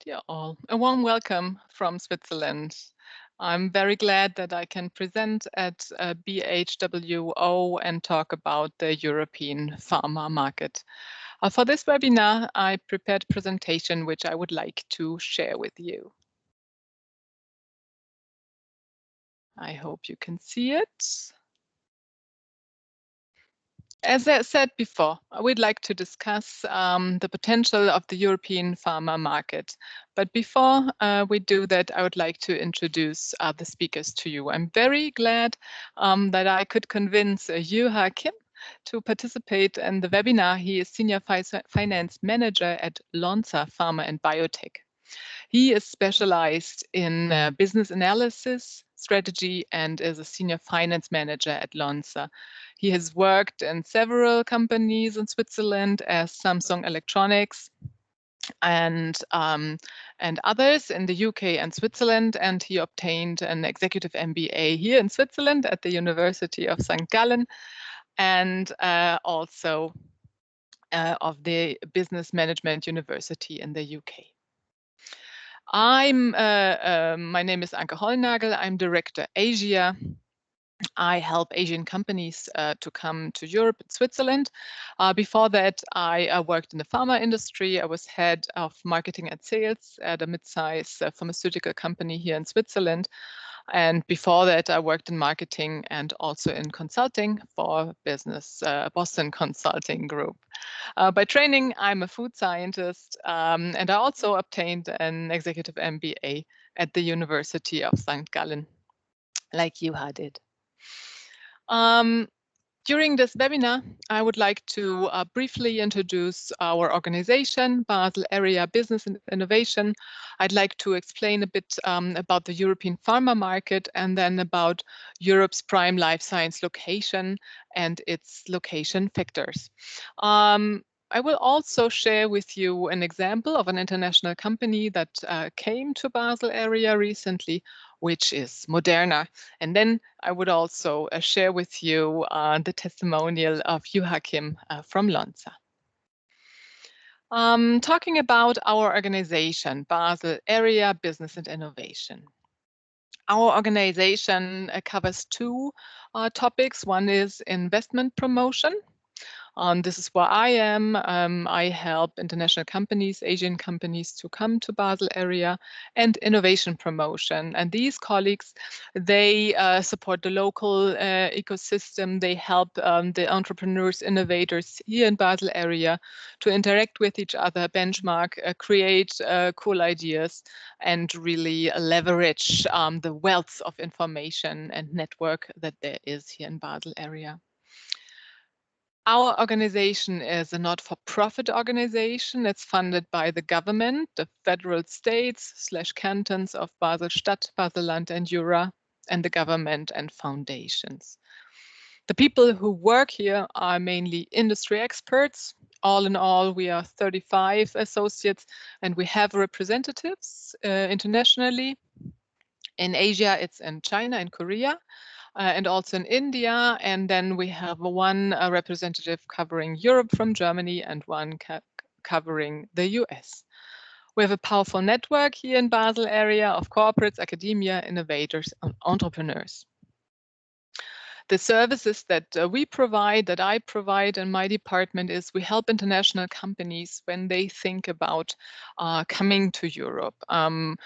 Dear all, a warm welcome from Switzerland. I'm very glad that I can present at BHWO and talk about the European pharma market. For this webinar, I prepared a presentation which I would like to share with you. I hope you can see it. As I said before, I would like to discuss the potential of the European pharma market. But before we do that, I would like to introduce the speakers to you. I'm very glad that I could convince Juha Kim to participate in the webinar. He is Senior Finance Manager at Lonza Pharma and Biotech. He is specialized in business analysis, strategy, and is a senior finance manager at Lonza. He has worked in several companies in Switzerland as Samsung Electronics and others in the UK and Switzerland, and he obtained an executive MBA here in Switzerland at the University of St. Gallen and also of the Business Management University in the UK. My name is Anke Hollnagel. I'm Director Asia. I help Asian companies to come to Europe and Switzerland. Before that, I worked in the pharma industry. I was head of marketing and sales at a mid-size pharmaceutical company here in Switzerland. And before that, I worked in marketing and also in consulting for business Boston Consulting Group. By training, I'm a food scientist, and I also obtained an executive MBA at the University of St. Gallen, like Juha did. During this webinar, I would like to briefly introduce our organization, Basel Area Business and Innovation. I'd like to explain a bit about the European pharma market and then about Europe's prime life science location and its location factors. I will also share with you an example of an international company that came to Basel area recently, which is Moderna. And then I would also share with you the testimonial of Juha Kim from Lonza. Talking about our organization, Basel Area Business and Innovation. Our organization covers two topics. One is investment promotion. This is where I am. I help international companies, Asian companies to come to Basel area, and innovation promotion. And these colleagues, they support the local ecosystem. They help the entrepreneurs, innovators here in Basel area to interact with each other, benchmark, create cool ideas, and really leverage the wealth of information and network that there is here in Basel area. Our organization is a not-for-profit organization. It's funded by the government, the federal states/cantons of Basel-Stadt, Basel-Land, and Jura, and the government and foundations. The people who work here are mainly industry experts. All in all, we are 35 associates, and we have representatives internationally. In Asia, it's in China and Korea. And also in India, and then we have one representative covering Europe from Germany and one covering the US. We have a powerful network here in Basel area of corporates, academia, innovators, and entrepreneurs. The services that we provide, that I provide in my department, is we help international companies when they think about coming to Europe. And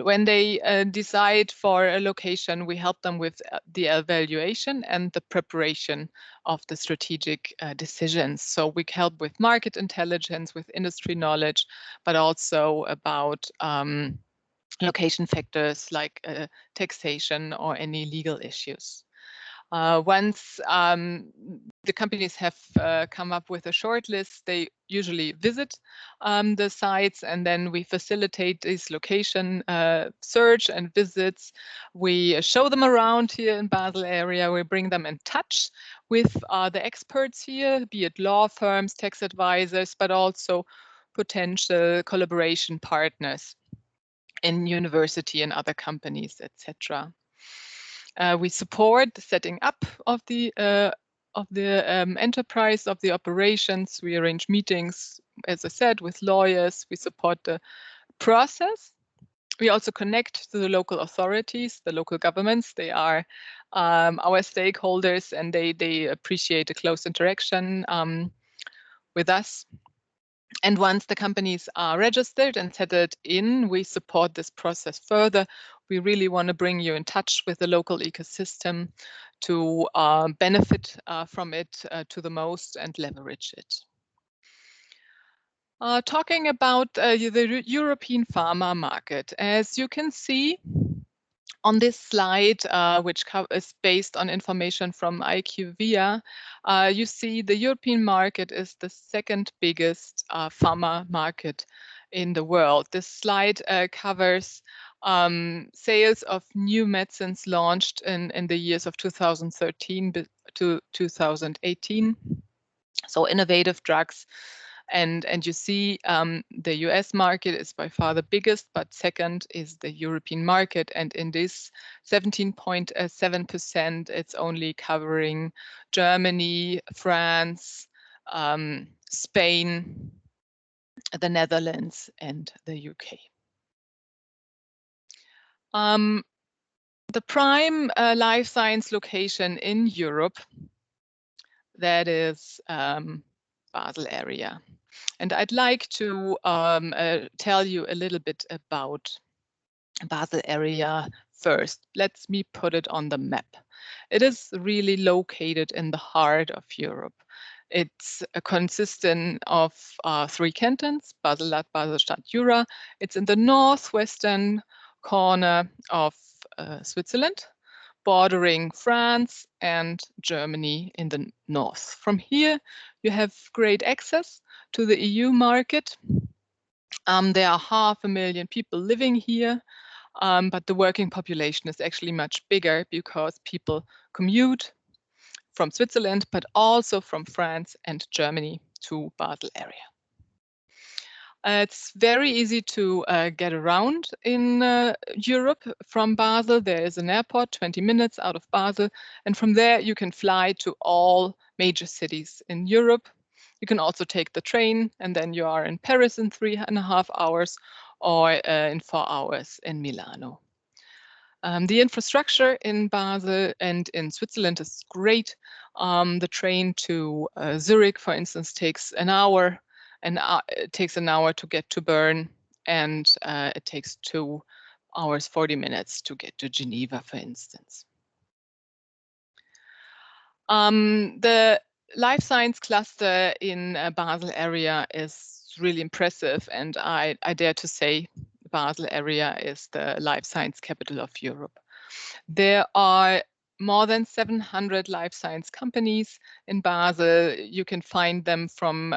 when they decide for a location, we help them with the evaluation and the preparation of the strategic decisions. So we help with market intelligence, with industry knowledge, but also about location factors like taxation or any legal issues. Once the companies have come up with a short list, they usually visit the sites, and then we facilitate this location search and visits. We show them around here in Basel area. We bring them in touch with the experts here, be it law firms, tax advisors, but also potential collaboration partners in university and other companies, etc. We support the setting up of the enterprise, of the operations. We arrange meetings, as I said, with lawyers. We support the process. We also connect to the local authorities, the local governments. They are our stakeholders, and they appreciate a close interaction with us. And once the companies are registered and settled in, we support this process further. We really want to bring you in touch with the local ecosystem to benefit from it to the most and leverage it. Talking about the European pharma market, as you can see on this slide, which is based on information from IQVIA, you see the European market is the second biggest pharma market in the world. This slide covers sales of new medicines launched in the years of 2013 to 2018. So innovative drugs. And you see the US market is by far the biggest, but second is the European market. And in this 17.7%, it's only covering Germany, France, Spain, the Netherlands, and the UK. The prime life science location in Europe, that is Basel area. And I'd like to tell you a little bit about Basel area first. Let me put it on the map. It is really located in the heart of Europe. It's consisting of 3 cantons, Basel-Land, Basel-Stadt, Jura. It's in the northwestern corner of Switzerland, bordering France and Germany in the north. From here, you have great access to the EU market. There are 500,000 people living here, but the working population is actually much bigger because people commute from Switzerland, but also from France and Germany to Basel area. It's very easy to get around in Europe from Basel. There is an airport 20 minutes out of Basel, and from there you can fly to all major cities in Europe. You can also take the train, and then you are in Paris in 3.5 hours, or in 4 hours in Milano. The infrastructure in Basel and in Switzerland is great. The train to Zurich, for instance, takes an hour. It takes an hour to get to Bern, and it takes 2 hours, 40 minutes to get to Geneva, for instance. The life science cluster in Basel area is really impressive, and I dare to say Basel area is the life science capital of Europe. There are more than 700 life science companies in Basel. You can find them from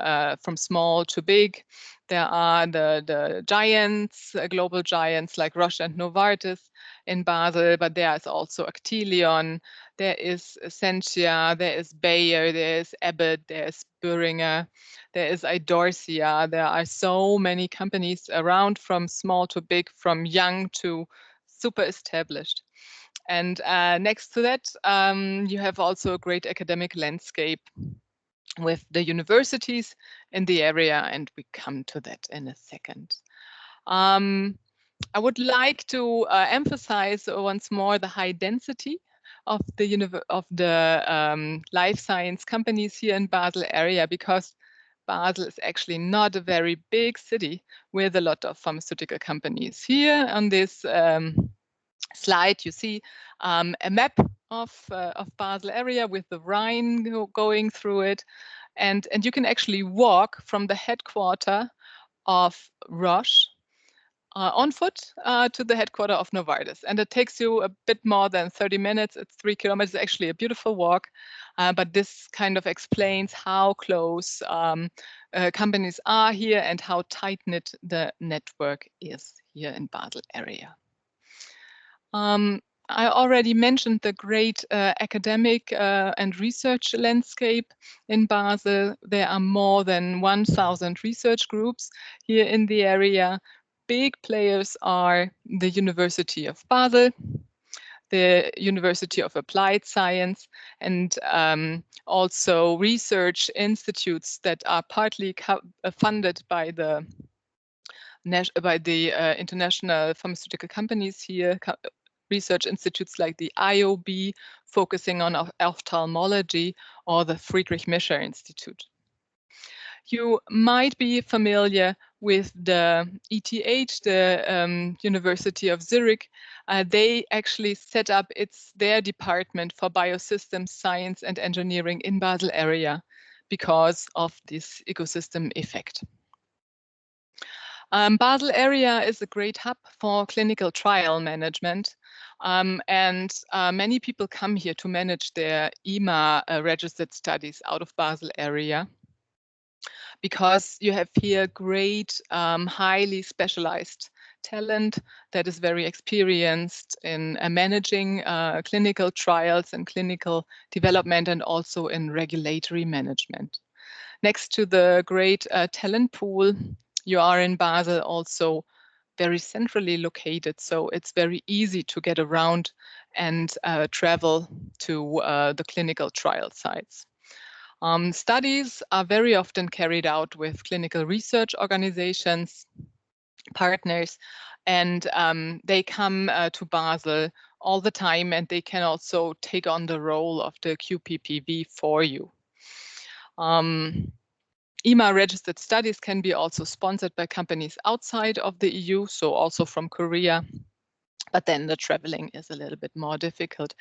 small to big. There are the giants, global giants like Roche and Novartis in Basel, but there is also Actelion, there is Essentia, there is Bayer, there is Abbott, there is Boehringer, there is Idorsia. There are so many companies around, from small to big, from young to super established. And next to that, you have also a great academic landscape with the universities in the area, and we come to that in a second. I would like to emphasize once more the high density of the life science companies here in Basel area, because Basel is actually not a very big city with a lot of pharmaceutical companies. Here on this slide, you see a map of Basel area with the Rhine going through it, and you can actually walk from the headquarter of Roche on foot to the headquarter of Novartis, and it takes you a bit more than 30 minutes. It's 3 kilometers. It's actually a beautiful walk, but this kind of explains how close companies are here and how tight-knit the network is here in Basel area. I already mentioned the great academic and research landscape in Basel. There are more than 1,000 research groups here in the area. Big players are the University of Basel, the University of Applied Science, and also research institutes that are partly funded by the international pharmaceutical companies here, research institutes like the IOB, focusing on ophthalmology, or the Friedrich Mischer Institute. You might be familiar with the ETH, the University of Zurich. They actually set up their department for biosystems science and engineering in Basel area because of this ecosystem effect. Basel area is a great hub for clinical trial management, and many people come here to manage their EMA registered studies out of Basel area, because you have here great, highly specialized talent that is very experienced in managing clinical trials and clinical development, and also in regulatory management. Next to the great talent pool, you are in Basel also very centrally located, so it's very easy to get around and travel to the clinical trial sites. Studies are very often carried out with clinical research organizations, partners, and they come to Basel all the time, and they can also take on the role of the QPPV for you. EMA registered studies can be also sponsored by companies outside of the EU, so also from Korea, but then the traveling is a little bit more difficult.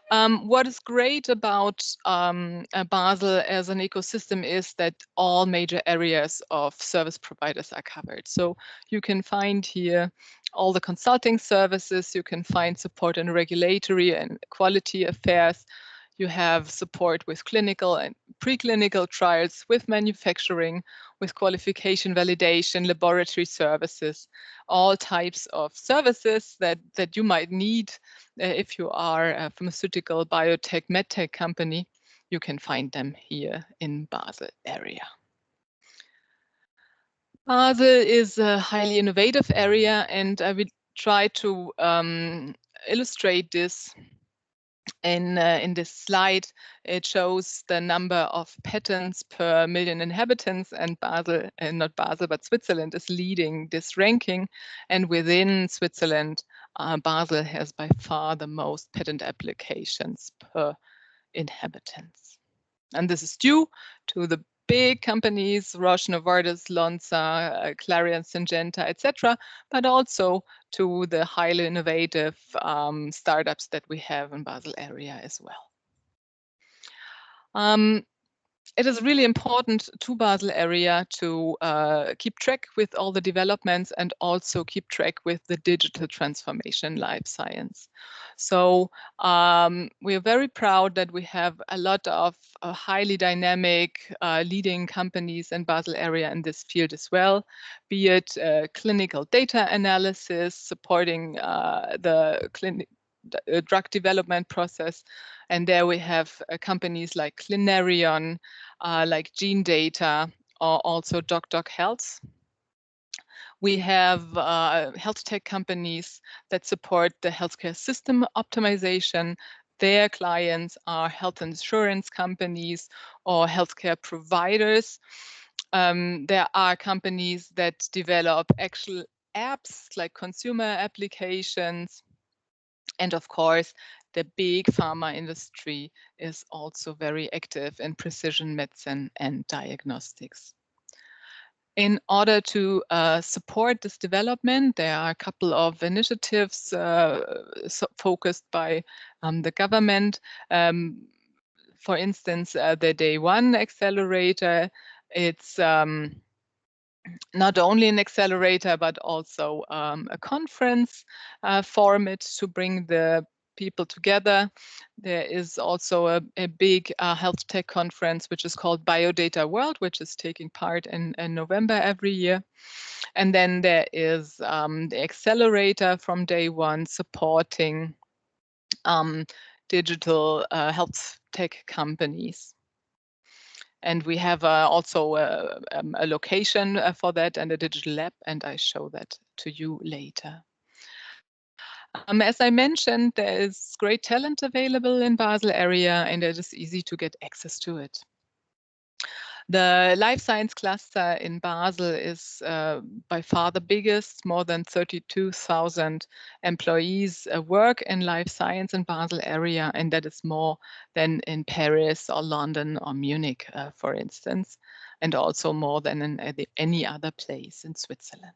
What is great about Basel as an ecosystem is that all major areas of service providers are covered. So you can find here all the consulting services, you can find support in regulatory and quality affairs. You have support with clinical and preclinical trials, with manufacturing, with qualification validation, laboratory services, all types of services that you might need if you are a pharmaceutical, biotech, medtech company. You can find them here in Basel area. Basel is a highly innovative area, and I will try to illustrate this in this slide. It shows the number of patents per million inhabitants, and Basel, not Basel, but Switzerland is leading this ranking. And within Switzerland, Basel has by far the most patent applications per inhabitants. And this is due to the big companies, Roche, Novartis, Lonza, Clariant, Syngenta, etc., but also to the highly innovative startups that we have in Basel area as well. It is really important to Basel area to keep track with all the developments and also keep track with the digital transformation life science. So we are very proud that we have a lot of highly dynamic leading companies in Basel area in this field as well, be it clinical data analysis, supporting the drug development process. And there we have companies like Clinarion, like Gene Data, or also DocDoc Health. We have health tech companies that support the healthcare system optimization. Their clients are health insurance companies or healthcare providers. There are companies that develop actual apps like consumer applications. And of course, the big pharma industry is also very active in precision medicine and diagnostics. In order to support this development, there are a couple of initiatives focused by the government. For instance, the Day One Accelerator. It's not only an accelerator, but also a conference format to bring the people together. There is also a big health tech conference, which is called Biodata World, which is taking part in November every year. And then there is the accelerator from Day One supporting digital health tech companies. And we have also a location for that and a digital lab, and I show that to you later. As I mentioned, there is great talent available in Basel area, and it is easy to get access to it. The life science cluster in Basel is by far the biggest. More than 32,000 employees work in life science in Basel area, and that is more than in Paris or London or Munich, for instance, and also more than in any other place in Switzerland.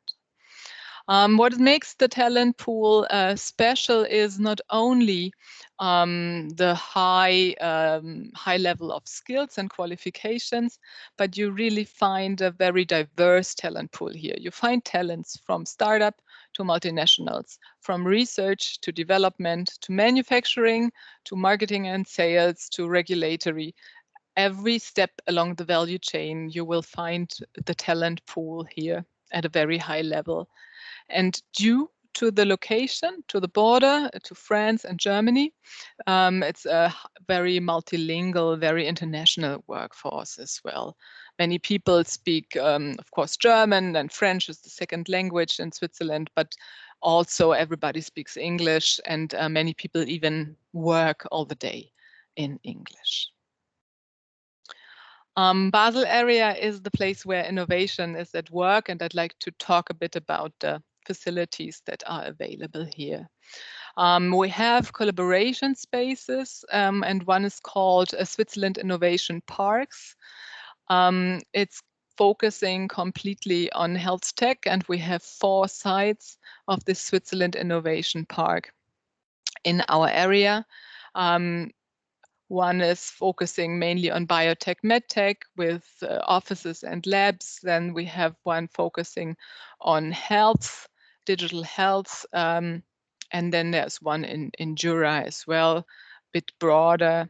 What makes the talent pool special is not only the high level of skills and qualifications, but you really find a very diverse talent pool here. You find talents from startup to multinationals, from research to development to manufacturing to marketing and sales to regulatory. Every step along the value chain, you will find the talent pool here at a very high level. And due to the location, to the border, to France and Germany, it's a very multilingual, very international workforce as well. Many people speak, of course, German, and French is the second language in Switzerland, but also everybody speaks English, and many people even work all the day in English. Basel area is the place where innovation is at work, and I'd like to talk a bit about the facilities that are available here. We have collaboration spaces, and one is called Switzerland Innovation Parks. It's focusing completely on health tech, and we have 4 sites of the Switzerland Innovation Park in our area. One is focusing mainly on biotech, medtech with offices and labs. Then we have one focusing on health, digital health. And then there's one in Jura as well, a bit broader,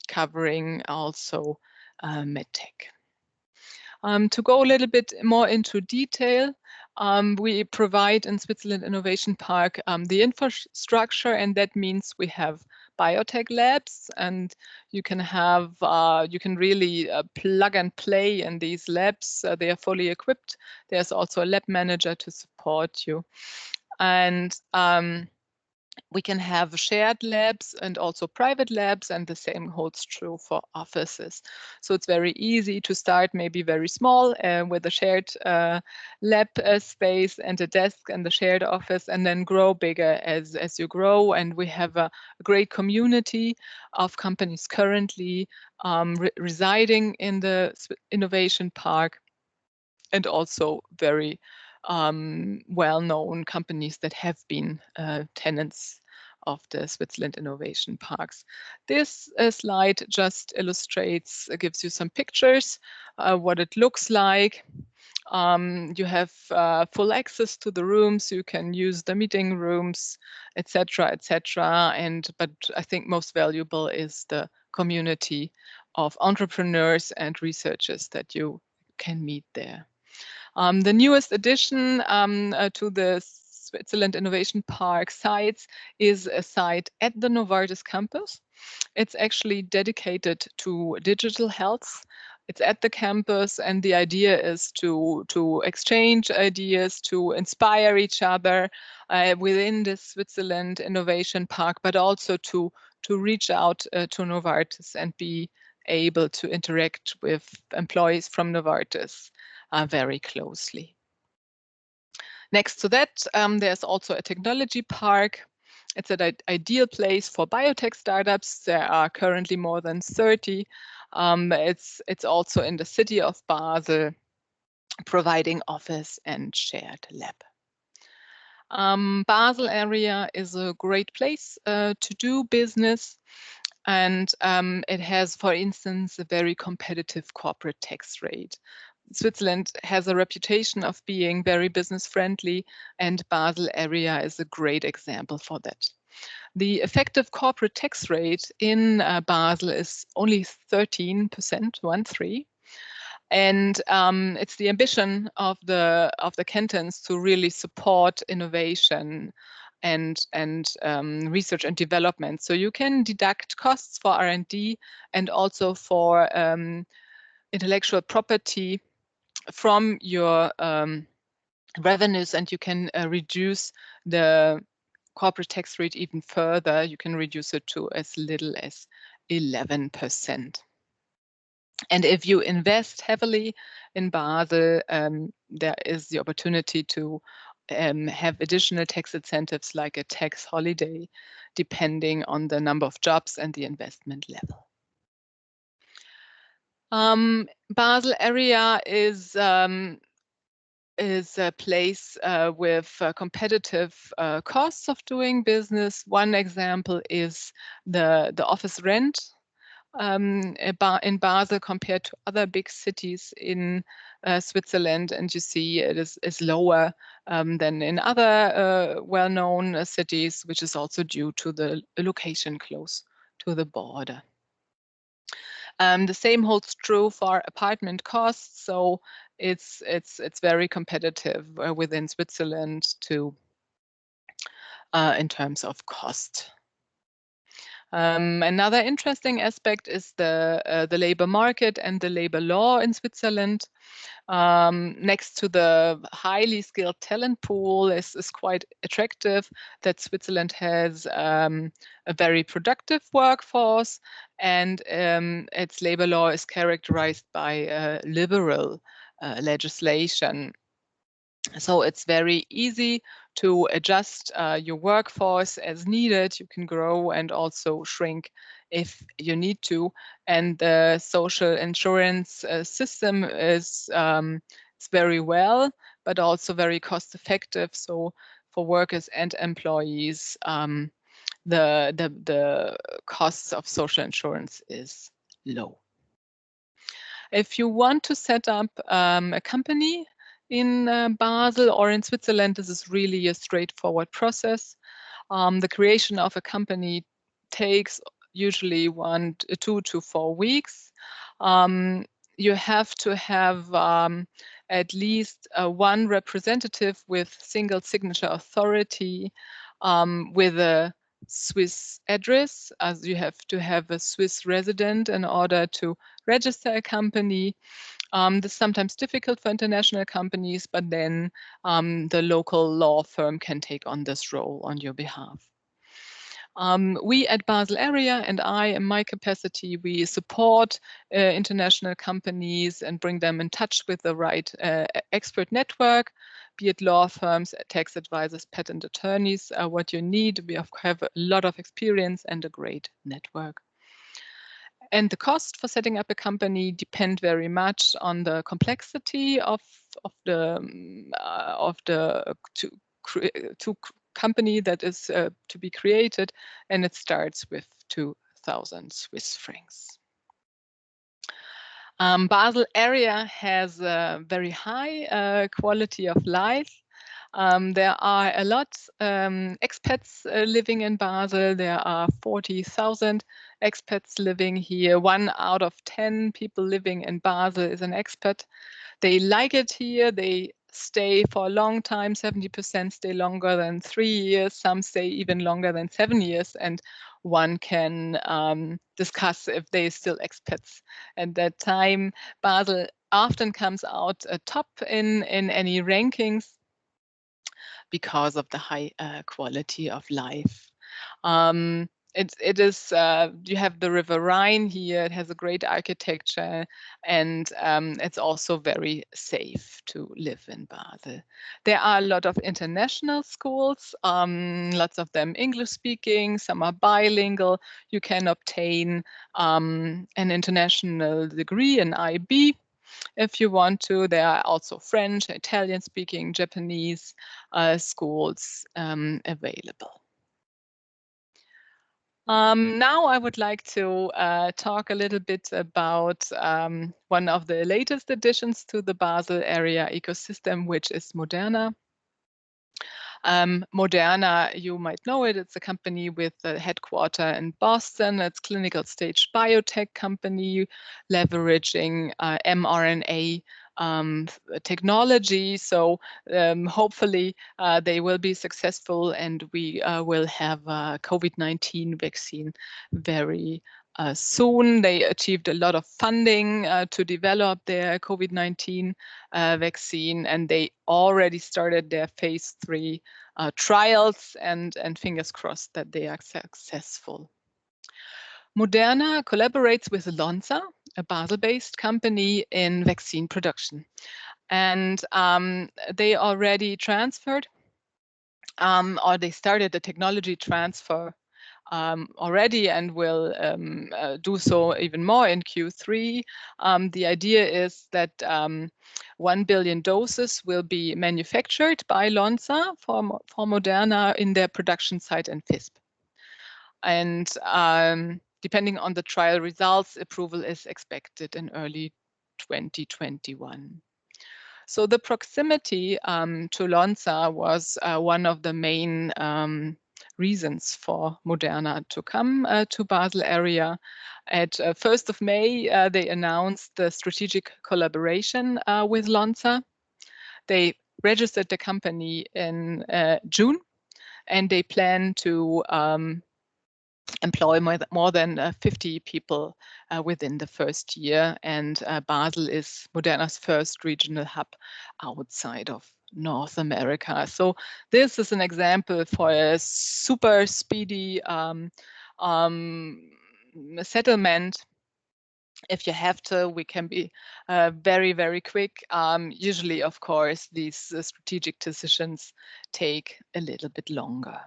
covering also medtech. To go a little bit more into detail, we provide in Switzerland Innovation Park the infrastructure, and that means we have biotech labs, and you can have you can really plug and play in these labs. They are fully equipped. There's also a lab manager to support you, and we can have shared labs and also private labs, and the same holds true for offices. So it's very easy to start maybe very small with a shared lab space and a desk and the shared office, and then grow bigger as you grow. And we have a great community of companies currently residing in the Innovation Park, and also very well-known companies that have been tenants of the Switzerland Innovation Parks. This slide just illustrates, gives you some pictures, what it looks like. You have full access to the rooms. You can use the meeting rooms, etc., etc. But I think most valuable is the community of entrepreneurs and researchers that you can meet there. The newest addition to the Switzerland Innovation Park sites is a site at the Novartis campus. It's actually dedicated to digital health. It's at the campus, and the idea is to exchange ideas, to inspire each other within the Switzerland Innovation Park, but also to reach out to Novartis and be able to interact with employees from Novartis very closely. Next to that, there's also a technology park. It's an ideal place for biotech startups. There are currently more than 30. It's also in the city of Basel, providing office and shared lab. Basel area is a great place to do business. And it has, for instance, a very competitive corporate tax rate. Switzerland has a reputation of being very business friendly, and Basel area is a great example for that. The effective corporate tax rate in Basel is only 13%, 13. And it's the ambition of the cantons to really support innovation and research and development. So you can deduct costs for R&D and also for intellectual property from your revenues, and you can reduce the corporate tax rate even further. You can reduce it to as little as 11%. And if you invest heavily in Basel, there is the opportunity to have additional tax incentives like a tax holiday, depending on the number of jobs and the investment level. Basel area is a place with competitive costs of doing business. One example is the office rent in Basel compared to other big cities in Switzerland, and you see it is lower than in other well-known cities, which is also due to the location close to the border. The same holds true for apartment costs, so it's very competitive within Switzerland too in terms of cost. Another interesting aspect is the labor market and the labor law in Switzerland. Next to the highly skilled talent pool is quite attractive that Switzerland has a very productive workforce, and its labor law is characterized by liberal legislation. So it's very easy to adjust your workforce as needed. You can grow and also shrink if you need to. And the social insurance system is very well, but also very cost effective. So for workers and employees, the costs of social insurance is low. If you want to set up a company in Basel or in Switzerland, this is really a straightforward process. The creation of a company takes usually 2 to 4 weeks. You have to have at least one representative with single signature authority with a Swiss address, as you have to have a Swiss resident in order to register a company. This is sometimes difficult for international companies, but then the local law firm can take on this role on your behalf. We at Basel Area, and I in my capacity, we support international companies and bring them in touch with the right expert network, be it law firms, tax advisors, patent attorneys, what you need. We have a lot of experience and a great network. And the cost for setting up a company depend very much on the complexity of the company that is to be created, and it starts with 2,000 Swiss francs. Basel area has a very high quality of life. There are a lot expats living in Basel. There are 40,000 expats living here. 1 out of 10 people living in Basel is an expat. They like it here. They stay for a long time. 70% stay longer than 3 years. Some stay even longer than 7 years. And one can discuss if they still expats at that time. Basel often comes out top in any rankings because of the high quality of life. It is, you have the River Rhine here, it has a great architecture, and it's also very safe to live in Basel. There are a lot of international schools, lots of them English speaking, some are bilingual. You can obtain an international degree, an IB, if you want to. There are also French, Italian speaking, Japanese schools available. Now I would like to talk a little bit about one of the latest additions to the Basel area ecosystem, which is Moderna. Moderna, you might know it, it's a company with a headquarter in Boston. It's clinical stage biotech company leveraging mRNA technology. So hopefully they will be successful, and we will have a COVID-19 vaccine very soon. They achieved a lot of funding to develop their COVID-19 vaccine, and they already started their phase 3 trials, and fingers crossed that they are successful. Moderna collaborates with Lonza, a Basel-based company in vaccine production. And they already transferred, or they started the technology transfer already and will do so even more in Q3. The idea is that 1 billion doses will be manufactured by Lonza for Moderna in their production site in Visp. And depending on the trial results, approval is expected in early 2021. So the proximity to Lonza was one of the main reasons for Moderna to come to Basel area. At 1st of May, they announced the strategic collaboration with Lonza. They registered the company in June, and they plan to employ more than 50 people within the first year. And Basel is Moderna's first regional hub outside of North America. So this is an example for a super speedy settlement. If you have to, we can be very, very quick. Usually, of course, these strategic decisions take a little bit longer.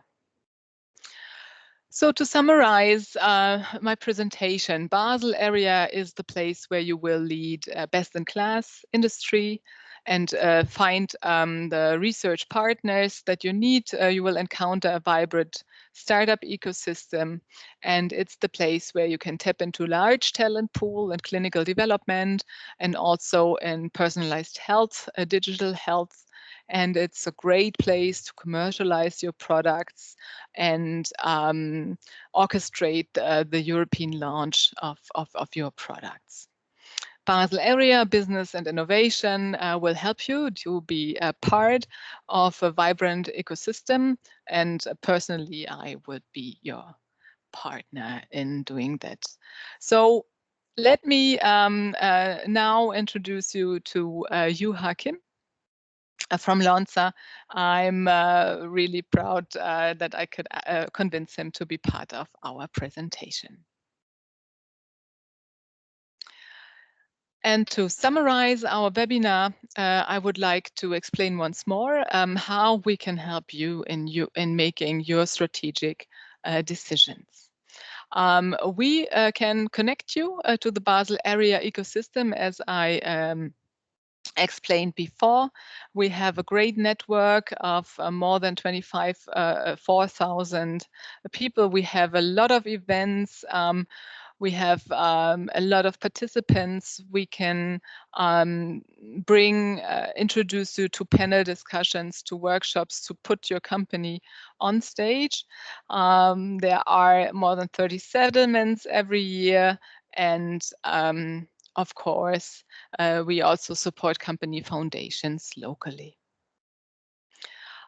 So to summarize my presentation, Basel area is the place where you will lead best-in-class industry and find the research partners that you need. You will encounter a vibrant startup ecosystem, and it's the place where you can tap into large talent pool and clinical development, and also in personalized health, digital health. And it's a great place to commercialize your products and orchestrate the European launch of your products. Basel Area Business and Innovation will help you to be a part of a vibrant ecosystem, and personally, I would be your partner in doing that. So let me now introduce you to Juha Kim from Lonza. I'm really proud that I could convince him to be part of our presentation. And to summarize our webinar, I would like to explain once more how we can help you in making your strategic decisions. We can connect you to the Basel area ecosystem, as I explained before. We have a great network of more than 4,000 people. We have a lot of events. We have a lot of participants. We can introduce you to panel discussions, to workshops, to put your company on stage. There are more than 30 settlements every year, and of course, we also support company foundations locally.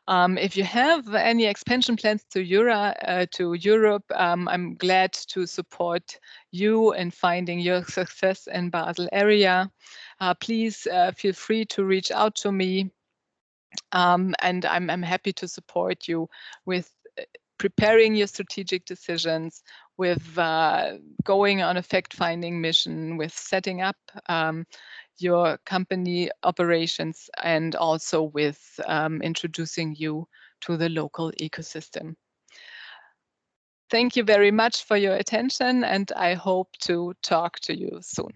If you have any expansion plans to Europe, I'm glad to support you in finding your success in Basel area. Please feel free to reach out to me, and I'm happy to support you with preparing your strategic decisions, with going on a fact-finding mission, with setting up your company operations, and also with introducing you to the local ecosystem. Thank you very much for your attention, and I hope to talk to you soon.